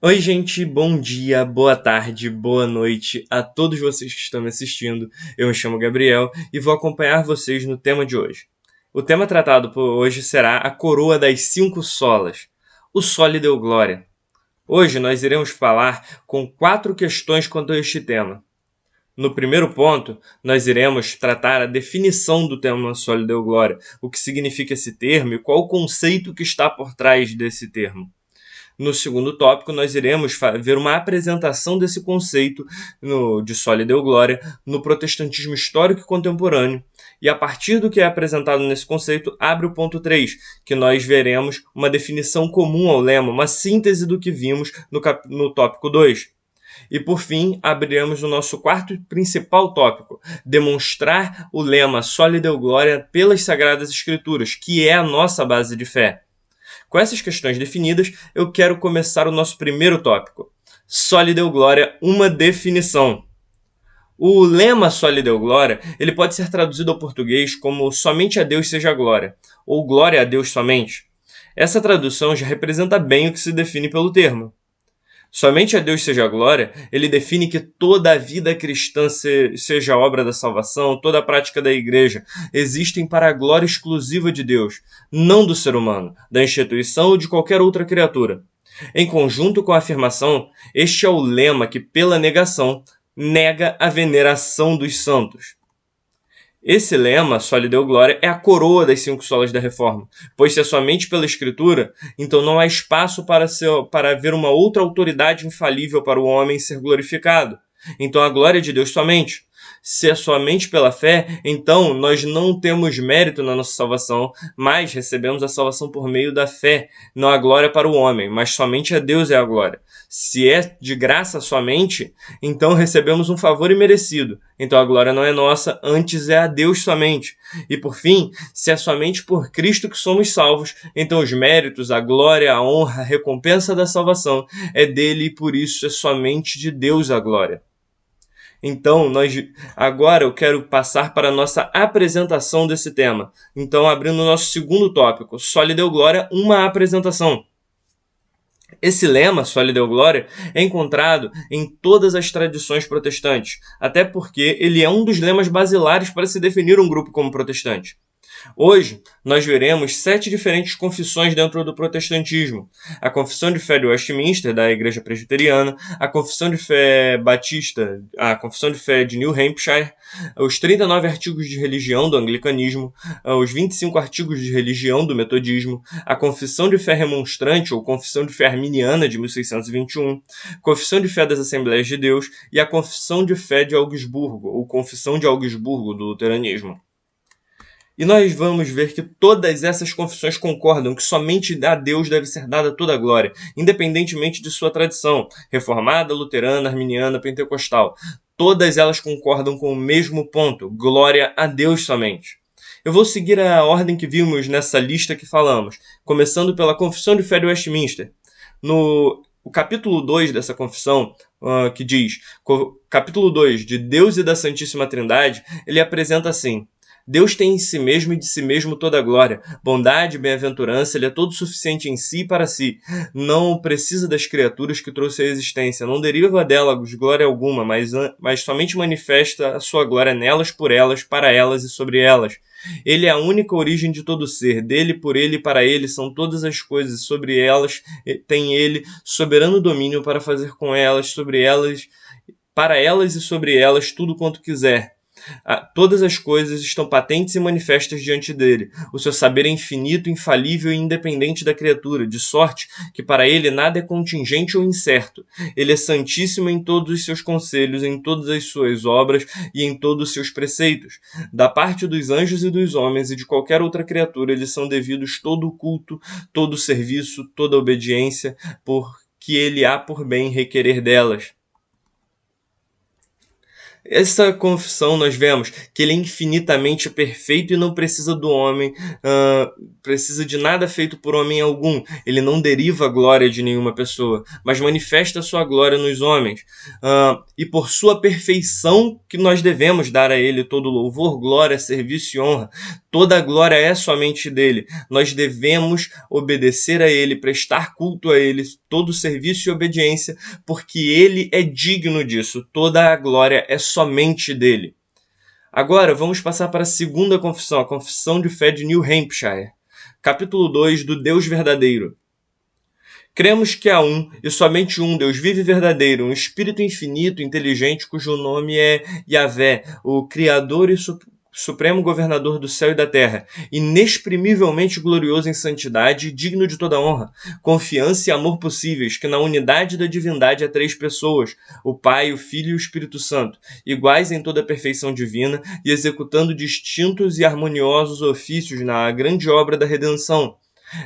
Oi, gente, bom dia, boa tarde, boa noite a todos vocês que estão me assistindo. Eu me chamo Gabriel e vou acompanhar vocês no tema de hoje. O tema tratado por hoje será a coroa das 5 solas. O sol lhe deu glória. Hoje nós iremos falar com 4 questões quanto a este tema. No primeiro ponto, nós iremos tratar a definição do tema sol lhe deu glória, o que significa esse termo e qual o conceito que está por trás desse termo. No segundo tópico, nós iremos ver uma apresentação desse conceito de Sol e Deu Glória no protestantismo histórico e contemporâneo. E a partir do que é apresentado nesse conceito, abre o ponto 3, que nós veremos uma definição comum ao lema, uma síntese do que vimos no tópico 2. E por fim, abriremos o nosso quarto e principal tópico, demonstrar o lema Sol e Deu Glória pelas Sagradas Escrituras, que é a nossa base de fé. Com essas questões definidas, eu quero começar o nosso primeiro tópico. Só lhe deu glória, uma definição. O lema Só lhe deu glória, ele pode ser traduzido ao português como somente a Deus seja glória, ou glória a Deus somente. Essa tradução já representa bem o que se define pelo termo. Somente a Deus seja a glória, ele define que toda a vida cristã seja a obra da salvação, toda a prática da igreja, existem para a glória exclusiva de Deus, não do ser humano, da instituição ou de qualquer outra criatura. Em conjunto com a afirmação, este é o lema que, pela negação, nega a veneração dos santos. Esse lema, Só lhe deu glória, é a coroa das 5 solas da Reforma, pois se é somente pela Escritura, então não há espaço para haver uma outra autoridade infalível para o homem ser glorificado. Então a glória é de Deus somente. Se é somente pela fé, então nós não temos mérito na nossa salvação, mas recebemos a salvação por meio da fé. Não há glória para o homem, mas somente a Deus é a glória. Se é de graça somente, então recebemos um favor imerecido. Então a glória não é nossa, antes é a Deus somente. E por fim, se é somente por Cristo que somos salvos, então os méritos, a glória, a honra, a recompensa da salvação é dele e por isso é somente de Deus a glória. Então, agora eu quero passar para a nossa apresentação desse tema. Então, abrindo o nosso segundo tópico, Só lhe deu glória, uma apresentação. Esse lema, Só lhe deu glória, é encontrado em todas as tradições protestantes, até porque ele é um dos lemas basilares para se definir um grupo como protestante. Hoje, nós veremos 7 diferentes confissões dentro do protestantismo. A Confissão de Fé de Westminster, da Igreja Presbiteriana, a Confissão de Fé Batista, a Confissão de Fé de New Hampshire, os 39 artigos de religião do anglicanismo, os 25 artigos de religião do metodismo, a Confissão de Fé Remonstrante, ou Confissão de Fé Arminiana, de 1621, Confissão de Fé das Assembleias de Deus e a Confissão de Fé de Augsburgo, ou Confissão de Augsburgo, do luteranismo. E nós vamos ver que todas essas confissões concordam que somente a Deus deve ser dada toda a glória, independentemente de sua tradição, reformada, luterana, arminiana, pentecostal. Todas elas concordam com o mesmo ponto, glória a Deus somente. Eu vou seguir a ordem que vimos nessa lista que falamos, começando pela Confissão de Fé de Westminster. No capítulo 2 dessa confissão, que diz, capítulo 2, de Deus e da Santíssima Trindade, ele apresenta assim: Deus tem em si mesmo e de si mesmo toda a glória, bondade e bem-aventurança, ele é todo suficiente em si e para si. Não precisa das criaturas que trouxe à existência, não deriva delas glória alguma, mas somente manifesta a sua glória nelas, por elas, para elas e sobre elas. Ele é a única origem de todo ser, dele, por ele e para ele são todas as coisas, sobre elas tem ele soberano domínio para fazer com elas, sobre elas, para elas e sobre elas tudo quanto quiser. Todas as coisas estão patentes e manifestas diante dele. O seu saber é infinito, infalível e independente da criatura, de sorte que para ele nada é contingente ou incerto. Ele é santíssimo em todos os seus conselhos, em todas as suas obras e em todos os seus preceitos. Da parte dos anjos e dos homens e de qualquer outra criatura, eles são devidos todo o culto, todo o serviço, toda a obediência, porque ele há por bem requerer delas. Essa confissão nós vemos que ele é infinitamente perfeito e não precisa do homem, precisa de nada feito por homem algum. Ele não deriva a glória de nenhuma pessoa, mas manifesta a sua glória nos homens. E por sua perfeição que nós devemos dar a ele todo louvor, glória, serviço e honra. Toda a glória é somente dele. Nós devemos obedecer a ele, prestar culto a ele, todo serviço e obediência, porque ele é digno disso. Toda a glória é somente dele. Agora, vamos passar para a segunda confissão, a Confissão de Fé de New Hampshire. Capítulo 2 do Deus Verdadeiro. Cremos que há um, e somente um, Deus vivo e verdadeiro, um Espírito infinito, inteligente, cujo nome é Yahvé, o Criador e Supremo Governador do céu e da terra, inexprimivelmente glorioso em santidade, digno de toda honra, confiança e amor possíveis, que na unidade da divindade há três pessoas, o Pai, o Filho e o Espírito Santo, iguais em toda a perfeição divina e executando distintos e harmoniosos ofícios na grande obra da redenção.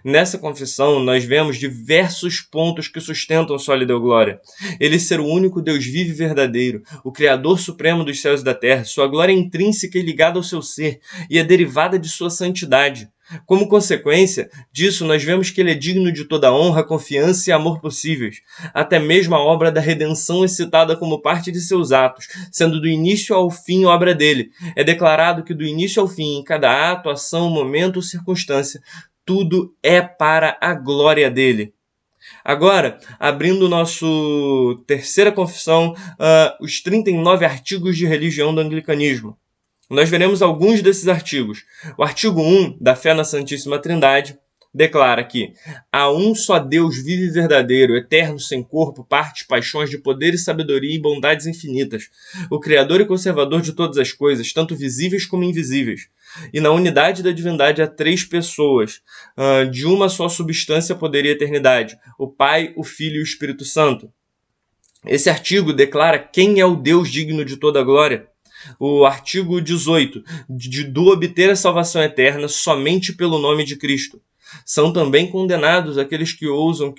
Nessa confissão, nós vemos diversos pontos que sustentam sua glória. Ele ser o único Deus vivo e verdadeiro, o Criador supremo dos céus e da terra, sua glória é intrínseca e ligada ao seu ser, e é derivada de sua santidade. Como consequência disso, nós vemos que ele é digno de toda honra, confiança e amor possíveis. Até mesmo a obra da redenção é citada como parte de seus atos, sendo do início ao fim obra dele. É declarado que do início ao fim, em cada ato, ação, momento ou circunstância, tudo é para a glória dele. Agora, abrindo nosso terceira confissão, os 39 artigos de religião do anglicanismo. Nós veremos alguns desses artigos. O artigo 1 da fé na Santíssima Trindade declara que há um só Deus vivo e verdadeiro, eterno, sem corpo, partes, paixões, de poder e sabedoria e bondades infinitas, o Criador e conservador de todas as coisas, tanto visíveis como invisíveis. E na unidade da divindade há três pessoas, de uma só substância, poder e eternidade, o Pai, o Filho e o Espírito Santo. Esse artigo declara quem é o Deus digno de toda a glória. O artigo 18, do obter a salvação eterna somente pelo nome de Cristo. São também condenados aqueles que ousam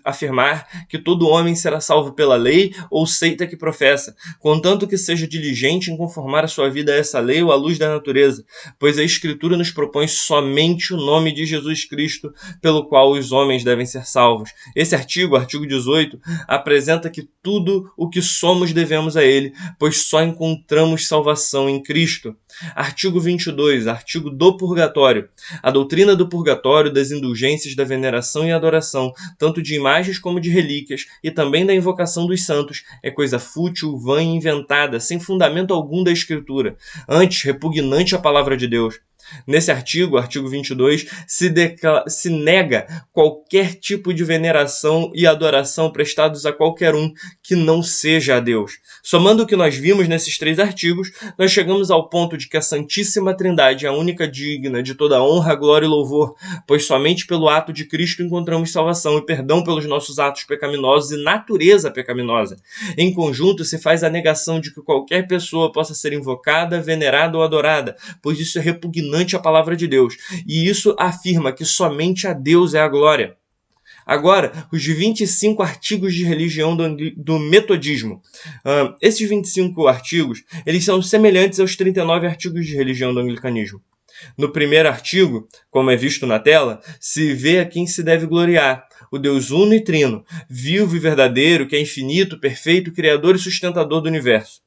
afirmar que todo homem será salvo pela lei ou seita que professa, contanto que seja diligente em conformar a sua vida a essa lei ou à luz da natureza, pois a Escritura nos propõe somente o nome de Jesus Cristo, pelo qual os homens devem ser salvos. Esse artigo 18, apresenta que tudo o que somos devemos a ele, pois só encontramos salvação em Cristo. Artigo 22, artigo do purgatório. A doutrina do purgatório, das indulgências, da veneração e adoração, tanto de imagens como de relíquias, e também da invocação dos santos, é coisa fútil, vã e inventada, sem fundamento algum da Escritura, antes repugnante à palavra de Deus. Nesse artigo 22, se nega qualquer tipo de veneração e adoração prestados a qualquer um que não seja a Deus. Somando o que nós vimos nesses três artigos, nós chegamos ao ponto de que a Santíssima Trindade é a única digna de toda honra, glória e louvor, pois somente pelo ato de Cristo encontramos salvação e perdão pelos nossos atos pecaminosos e natureza pecaminosa. Em conjunto, se faz a negação de que qualquer pessoa possa ser invocada, venerada ou adorada, pois isso é repugnante à palavra de Deus, e isso afirma que somente a Deus é a glória. Agora, os 25 artigos de religião do metodismo. Esses 25 artigos, eles são semelhantes aos 39 artigos de religião do anglicanismo. No primeiro artigo, como é visto na tela, se vê a quem se deve gloriar, o Deus uno e trino, vivo e verdadeiro, que é infinito, perfeito, criador e sustentador do universo.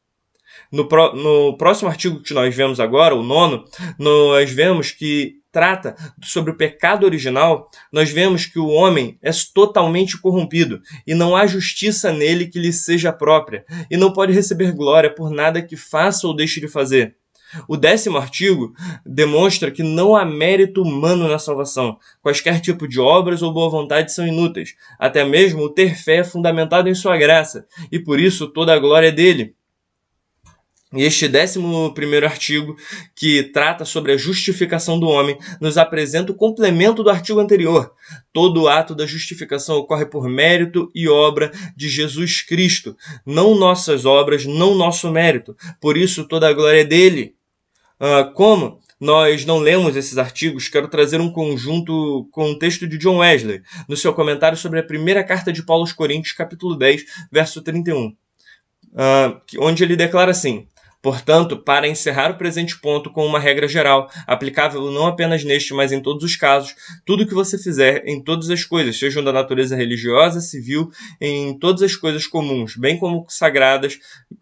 No próximo artigo que nós vemos agora, o 9º, nós vemos que trata sobre o pecado original. Nós vemos que o homem é totalmente corrompido e não há justiça nele que lhe seja própria e não pode receber glória por nada que faça ou deixe de fazer. O 10º artigo demonstra que não há mérito humano na salvação. Quaisquer tipo de obras ou boa vontade são inúteis. Até mesmo o ter fé é fundamentado em sua graça e por isso toda a glória é dele. E este 11º artigo, que trata sobre a justificação do homem, nos apresenta o complemento do artigo anterior. Todo ato da justificação ocorre por mérito e obra de Jesus Cristo, não nossas obras, não nosso mérito. Por isso toda a glória é dele. Como nós não lemos esses artigos, quero trazer um conjunto com um texto de John Wesley, no seu comentário sobre a primeira carta de Paulo aos Coríntios, capítulo 10, verso 31. onde ele declara assim: portanto, para encerrar o presente ponto com uma regra geral, aplicável não apenas neste, mas em todos os casos, tudo que você fizer em todas as coisas, sejam da natureza religiosa, civil, em todas as coisas comuns, bem como sagradas,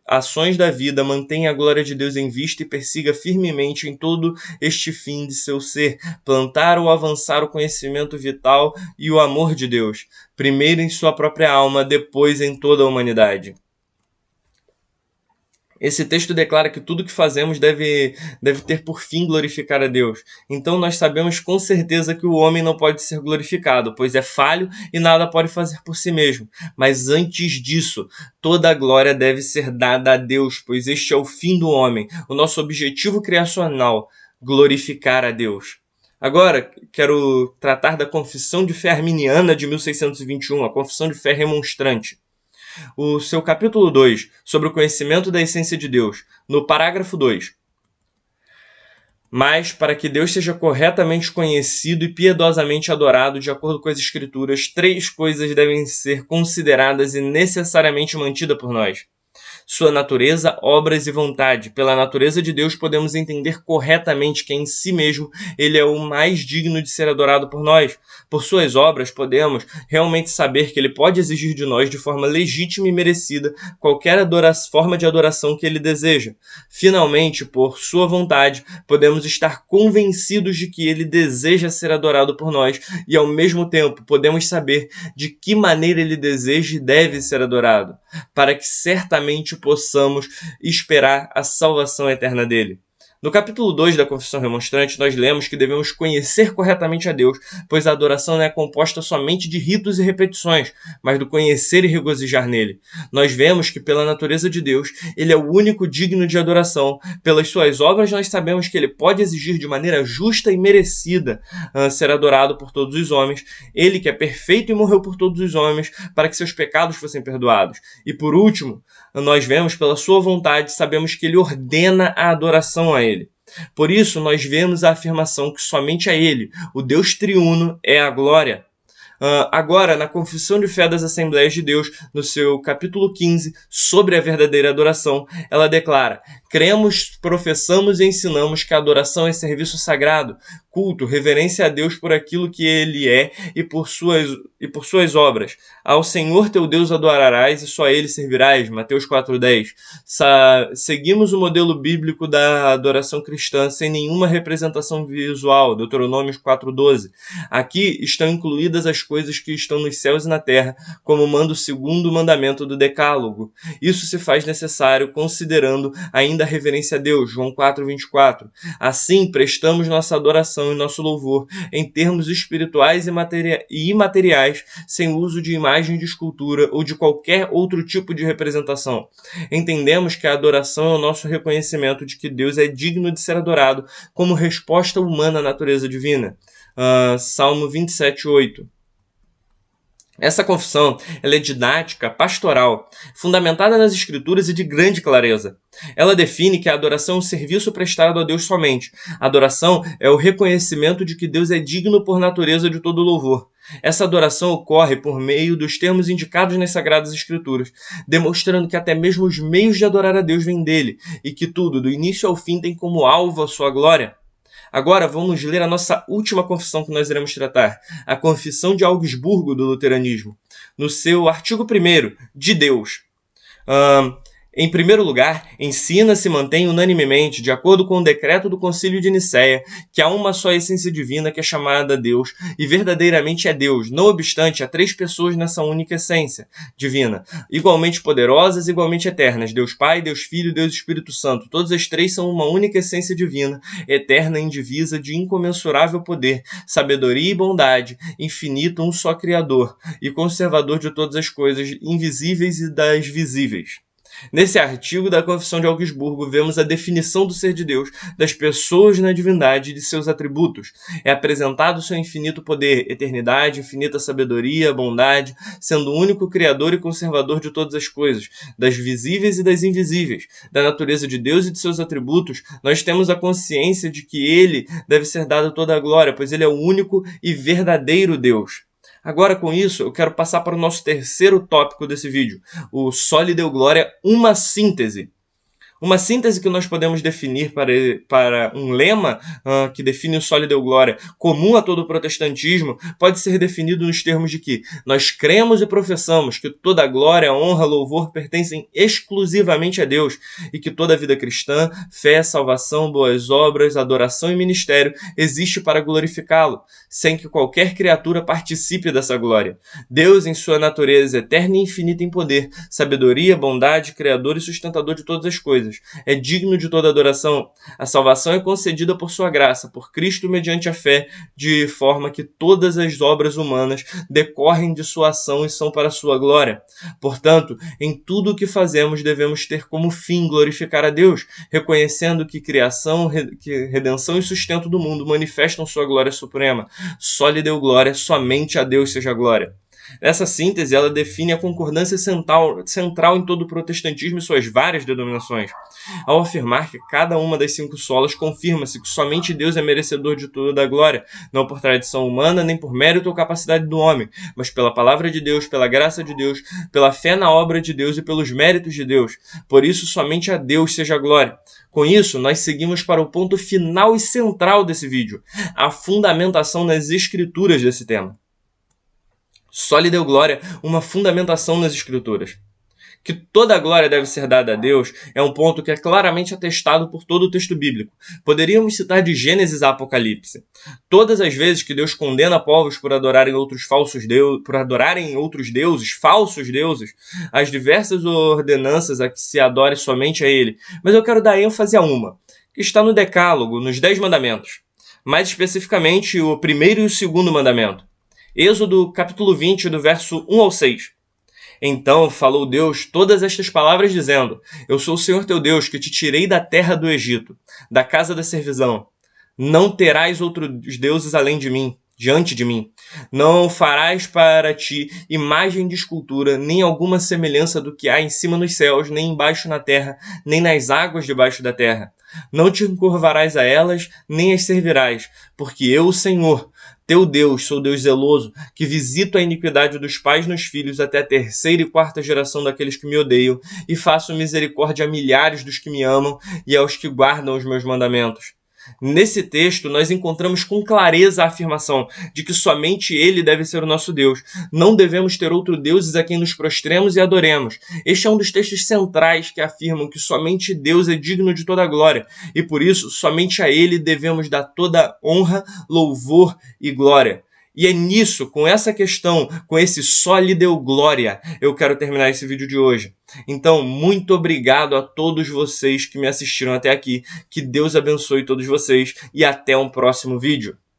ações da vida, mantenha a glória de Deus em vista e persiga firmemente em todo este fim de seu ser, plantar ou avançar o conhecimento vital e o amor de Deus, primeiro em sua própria alma, depois em toda a humanidade. Esse texto declara que tudo que fazemos deve ter por fim glorificar a Deus. Então nós sabemos com certeza que o homem não pode ser glorificado, pois é falho e nada pode fazer por si mesmo. Mas antes disso, toda a glória deve ser dada a Deus, pois este é o fim do homem, o nosso objetivo criacional, glorificar a Deus. Agora, quero tratar da Confissão de Fé Arminiana de 1621, a Confissão de Fé Remonstrante. O seu capítulo 2, sobre o conhecimento da essência de Deus, no parágrafo 2. Mas, para que Deus seja corretamente conhecido e piedosamente adorado de acordo com as Escrituras, 3 coisas devem ser consideradas e necessariamente mantidas por nós: sua natureza, obras e vontade. Pela natureza de Deus podemos entender corretamente que em si mesmo ele é o mais digno de ser adorado por nós. Por suas obras podemos realmente saber que ele pode exigir de nós de forma legítima e merecida qualquer forma de adoração que ele deseja. Finalmente, por sua vontade, podemos estar convencidos de que ele deseja ser adorado por nós e ao mesmo tempo podemos saber de que maneira ele deseja e deve ser adorado, para que certamente possamos esperar a salvação eterna dele. No capítulo 2 da Confissão Remonstrante, nós lemos que devemos conhecer corretamente a Deus, pois a adoração não é composta somente de ritos e repetições, mas do conhecer e regozijar nele. Nós vemos que, pela natureza de Deus, ele é o único digno de adoração. Pelas suas obras, nós sabemos que ele pode exigir de maneira justa e merecida ser adorado por todos os homens. Ele que é perfeito e morreu por todos os homens, para que seus pecados fossem perdoados. E por último, nós vemos pela sua vontade, sabemos que ele ordena a adoração a ele. Por isso, nós vemos a afirmação que somente a ele, o Deus triuno, é a glória. Agora, na Confissão de Fé das Assembleias de Deus, no seu capítulo 15, sobre a verdadeira adoração, ela declara: cremos, professamos e ensinamos que a adoração é serviço sagrado, culto, reverência a Deus por aquilo que ele é e por suas obras. Ao Senhor teu Deus adorarás e só a ele servirás. Mateus 4,10. Seguimos o modelo bíblico da adoração cristã sem nenhuma representação visual. Deuteronômio 4,12. Aqui estão incluídas as coisas que estão nos céus e na terra, como manda o segundo mandamento do Decálogo. Isso se faz necessário considerando ainda a reverência a Deus. João 4,24. Assim, prestamos nossa adoração e nosso louvor em termos espirituais e imateriais, sem uso de imagem de escultura ou de qualquer outro tipo de representação. Entendemos que a adoração é o nosso reconhecimento de que Deus é digno de ser adorado como resposta humana à natureza divina. Salmo 27,8. Essa confissão ela é didática, pastoral, fundamentada nas Escrituras e de grande clareza. Ela define que a adoração é um serviço prestado a Deus somente. A adoração é o reconhecimento de que Deus é digno por natureza de todo louvor. Essa adoração ocorre por meio dos termos indicados nas Sagradas Escrituras, demonstrando que até mesmo os meios de adorar a Deus vêm dele, e que tudo, do início ao fim, tem como alvo a sua glória. Agora vamos ler a nossa última confissão que nós iremos tratar, a Confissão de Augsburgo do Luteranismo, no seu artigo 1º, de Deus. Em primeiro lugar, ensina-se e mantém unanimemente, de acordo com o decreto do Concílio de Nicéia, que há uma só essência divina que é chamada Deus, e verdadeiramente é Deus. Não obstante, há 3 pessoas nessa única essência divina, igualmente poderosas, igualmente eternas: Deus Pai, Deus Filho e Deus Espírito Santo. Todas as 3 são uma única essência divina, eterna, indivisa, de incomensurável poder, sabedoria e bondade, infinito, um só Criador e conservador de todas as coisas, invisíveis e das visíveis. Nesse artigo da Confissão de Augsburgo, vemos a definição do ser de Deus, das pessoas na divindade e de seus atributos. É apresentado seu infinito poder, eternidade, infinita sabedoria, bondade, sendo o único Criador e conservador de todas as coisas, das visíveis e das invisíveis. Da natureza de Deus e de seus atributos, nós temos a consciência de que ele deve ser dado toda a glória, pois ele é o único e verdadeiro Deus. Agora, com isso, eu quero passar para o nosso terceiro tópico desse vídeo, o Só lhe deu glória, uma síntese. Uma síntese que nós podemos definir para um lema que define o só lhe deu glória, comum a todo o protestantismo, pode ser definido nos termos de que nós cremos e professamos que toda glória, honra, louvor pertencem exclusivamente a Deus e que toda a vida cristã, fé, salvação, boas obras, adoração e ministério existe para glorificá-lo, sem que qualquer criatura participe dessa glória. Deus, em sua natureza eterna e infinita em poder, sabedoria, bondade, criador e sustentador de todas as coisas, é digno de toda adoração. A salvação é concedida por sua graça, por Cristo mediante a fé, de forma que todas as obras humanas decorrem de sua ação e são para sua glória. Portanto, em tudo o que fazemos devemos ter como fim glorificar a Deus, reconhecendo que criação, redenção e sustento do mundo manifestam sua glória suprema. Só lhe deu glória, somente a Deus seja glória. Essa síntese ela define a concordância central em todo o protestantismo e suas várias denominações. Ao afirmar que cada uma das 5 solas confirma-se que somente Deus é merecedor de toda a glória, não por tradição humana, nem por mérito ou capacidade do homem, mas pela palavra de Deus, pela graça de Deus, pela fé na obra de Deus e pelos méritos de Deus. Por isso, somente a Deus seja a glória. Com isso, nós seguimos para o ponto final e central desse vídeo, a fundamentação nas escrituras desse tema. Só lhe deu glória, uma fundamentação nas Escrituras. Que toda a glória deve ser dada a Deus é um ponto que é claramente atestado por todo o texto bíblico. Poderíamos citar de Gênesis a Apocalipse. Todas as vezes que Deus condena povos por adorarem outros deuses, falsos deuses, as diversas ordenanças a que se adore somente a Ele. Mas eu quero dar ênfase a uma, que está no Decálogo, nos 10 mandamentos. Mais especificamente, o primeiro e o segundo mandamento. Êxodo capítulo 20, do verso 1 ao 6. Então falou Deus todas estas palavras, dizendo: Eu sou o Senhor teu Deus, que te tirei da terra do Egito, da casa da servidão. Não terás outros deuses além de mim, diante de mim. Não farás para ti imagem de escultura, nem alguma semelhança do que há em cima nos céus, nem embaixo na terra, nem nas águas debaixo da terra. Não te encurvarás a elas, nem as servirás, porque eu, o Senhor, teu Deus, sou Deus zeloso, que visito a iniquidade dos pais nos filhos até a 3ª e 4ª geração daqueles que me odeiam, e faço misericórdia a milhares dos que me amam e aos que guardam os meus mandamentos. Nesse texto, nós encontramos com clareza a afirmação de que somente Ele deve ser o nosso Deus. Não devemos ter outros deuses a quem nos prostremos e adoremos. Este é um dos textos centrais que afirmam que somente Deus é digno de toda a glória, e por isso, somente a Ele devemos dar toda honra, louvor e glória. E é nisso, com essa questão, com esse só lhe deu glória, eu quero terminar esse vídeo de hoje. Então, muito obrigado a todos vocês que me assistiram até aqui. Que Deus abençoe todos vocês e até um próximo vídeo.